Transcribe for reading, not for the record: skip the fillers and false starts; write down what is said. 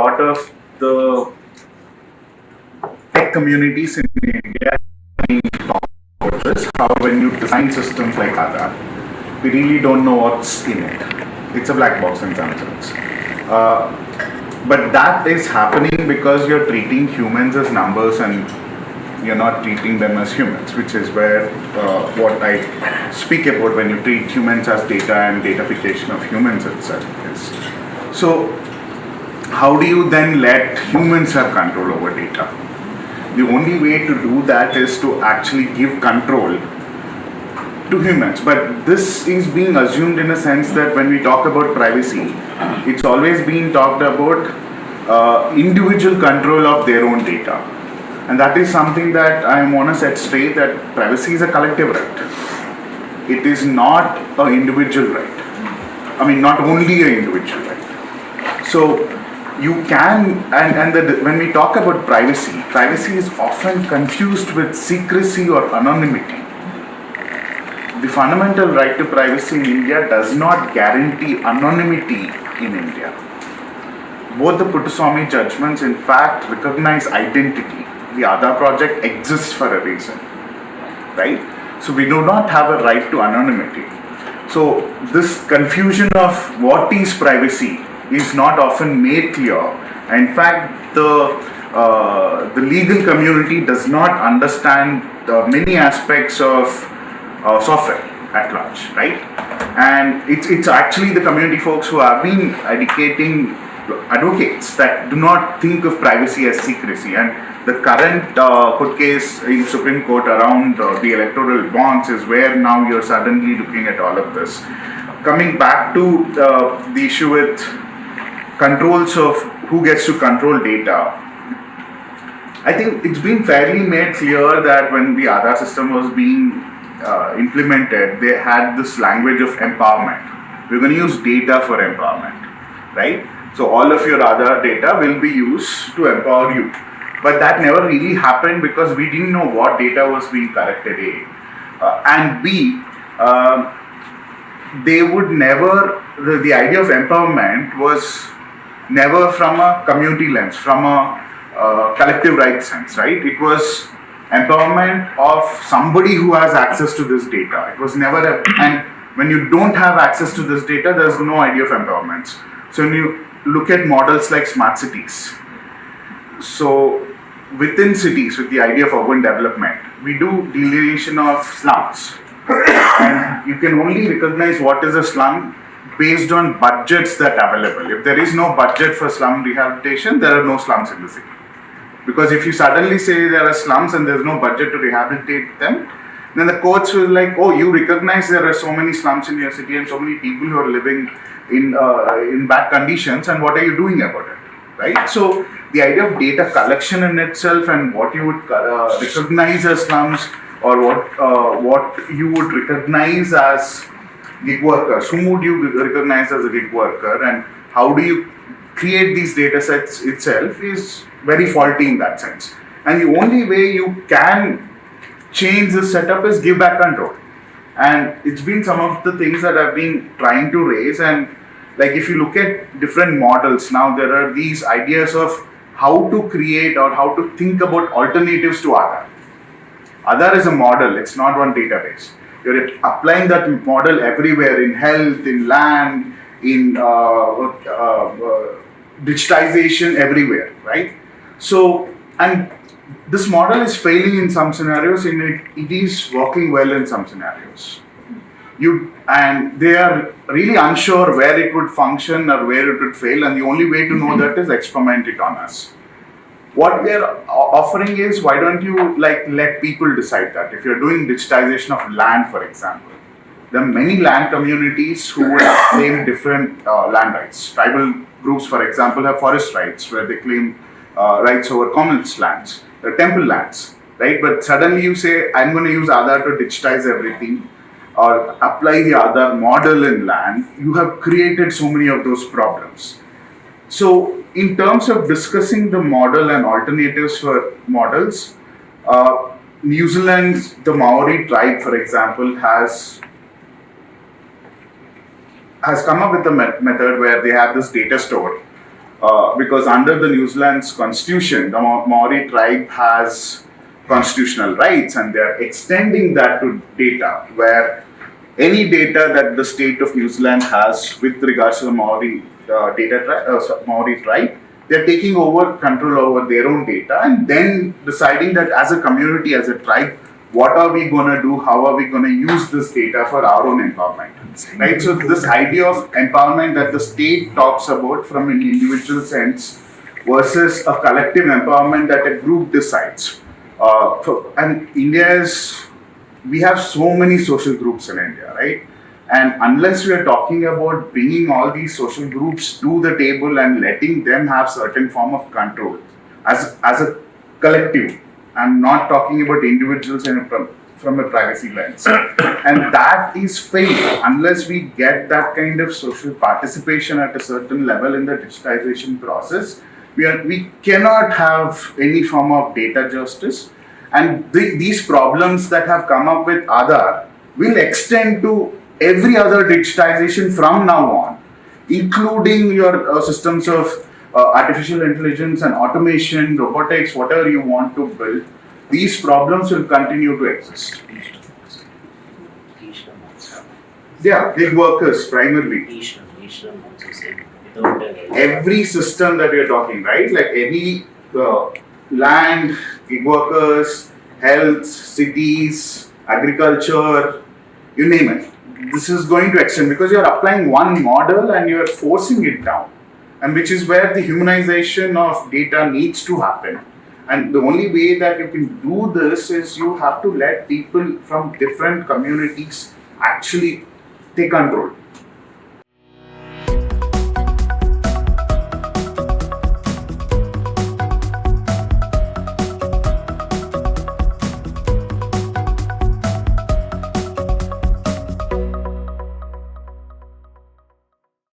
lot of the tech communities in India talk about this, how when you design systems like Aadhaar, we really don't know what's in it. It's a black box in some sense. But that is happening because you're treating humans as numbers and you're not treating them as humans, which is where what I speak about when you treat humans as data and datafication of humans itself is. So, how do you then let humans have control over data? The only way to do that is to actually give control to humans. But this is being assumed in a sense that when we talk about privacy, it's always been talked about individual control of their own data. And that is something that I want to set straight, that privacy is a collective right. It is not an individual right. I mean, not only an individual right. So, you can, when we talk about privacy, privacy is often confused with secrecy or anonymity. The fundamental right to privacy in India does not guarantee anonymity in India. Both the Swamy judgments, in fact, recognize identity. The Aadhaar project exists for a reason, right? So we do not have a right to anonymity. So this confusion of what is privacy is not often made clear. In fact, the legal community does not understand the many aspects of software at large, right? And it's actually the community folks who have been educating advocates that do not think of privacy as secrecy. And the current court case in Supreme Court around the electoral bonds is where now you're suddenly looking at all of this. Coming back to the issue with controls of who gets to control data, I think it's been fairly made clear that when the Aadhaar system was being implemented, they had this language of empowerment. We're going to use data for empowerment, right? So all of your Aadhaar data will be used to empower you. But that never really happened because we didn't know what data was being collected, A. And B, they would never, the idea of empowerment was never from a community lens, from a collective rights sense, right? It was empowerment of somebody who has access to this data. It was never and when you don't have access to this data, there's no idea of empowerment. So when you look at models like smart cities, so within cities, with the idea of urban development, we do delineation of slums. And you can only recognize what is a slum based on budgets that are available. If there is no budget for slum rehabilitation, there are no slums in the city. Because if you suddenly say there are slums and there's no budget to rehabilitate them, then the courts will like, oh, you recognize there are so many slums in your city and so many people who are living in bad conditions, and what are you doing about it, right? So the idea of data collection in itself and what you would recognize as slums or what you would recognize as gig workers, whom would you recognize as a gig worker, and how do you create these data sets itself is very faulty in that sense. And the only way you can change this setup is give back control. And it's been some of the things that I've been trying to raise. And like if you look at different models now, there are these ideas of how to create or how to think about alternatives to Aadhaar. Aadhaar is a model, it's not one database. You're applying that model everywhere, in health, in land, in digitization, everywhere, right? So, and this model is failing in some scenarios, and it is working well in some scenarios. And they are really unsure where it would function or where it would fail, and the only way to know that is experiment it on us. What we are offering is, why don't you let people decide that? If you're doing digitization of land, for example, there are many land communities who would claim different land rights. Tribal groups, for example, have forest rights where they claim rights over common lands, temple lands, right? But suddenly you say, I'm going to use Aadhaar to digitize everything or apply the Aadhaar model in land. You have created so many of those problems. So, in terms of discussing the model and alternatives for models, New Zealand's, the Maori tribe, for example, has come up with a method where they have this data store because under the New Zealand's constitution, the Maori tribe has constitutional rights, and they are extending that to data, where any data that the state of New Zealand has with regards to the Maori Maori tribe, they're taking over control over their own data and then deciding that as a community, as a tribe, what are we going to do? How are we going to use this data for our own empowerment? Right? So this idea of empowerment that the state talks about from an individual sense versus a collective empowerment that a group decides. And we have so many social groups in India, right? And unless we are talking about bringing all these social groups to the table and letting them have certain form of control as a collective, I'm not talking about individuals from a privacy lens. And that is failed unless we get that kind of social participation at a certain level in the digitization process. We cannot have any form of data justice. And these problems that have come up with Aadhaar will extend to every other digitization from now on, including your systems of artificial intelligence and automation, robotics, whatever you want to build. These problems will continue to exist. Yeah, gig workers primarily. Every system that we are talking, right? Like any land, gig workers, health, cities, agriculture, you name it. This is going to extend because you're applying one model and you're forcing it down, and which is where the humanization of data needs to happen. And the only way that you can do this is you have to let people from different communities actually take control.